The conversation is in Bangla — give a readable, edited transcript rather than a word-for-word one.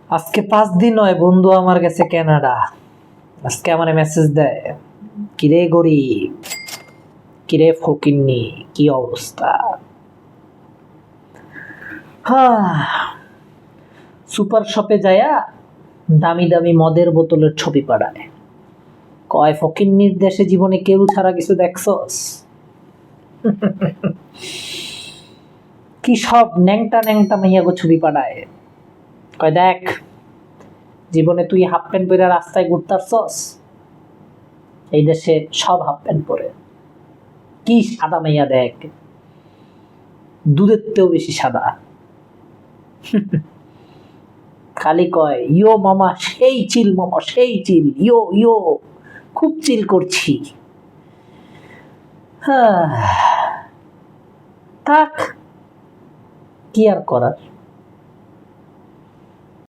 আজকে 5 দিন হয় বন্ধু আমার গেছে কানাডা। আজকে আমার মেসেজ দেয়, কিরে গরিব, কিরে ফকিন্নি, কি অবস্থা। সুপার শপে যায়া দামি দামি মদের বোতলের ছবি পাঠায়, কয় ফকিন্নির দেশে জীবনে কেউ ছাড়া কিছু দেখছস? কি সব ন্যাংটা ন্যাংটা মাইয়াগো ছবি পাঠায়, কয় দেখ জীবনে তুই হাফ প্যান্ট পরে রাস্তায় ঘুরতারছস, এই দেশে সব হাফ প্যান্ট পরে। কি সাদা মাইয়া দেখ, দুধের তেও বেশি সাদা। খালি কয় ইয়ো মামা সেই চিল, মামা সেই চিল, ইয়ো ইয়ো খুব চিল করছি। থাক, কি আর করার।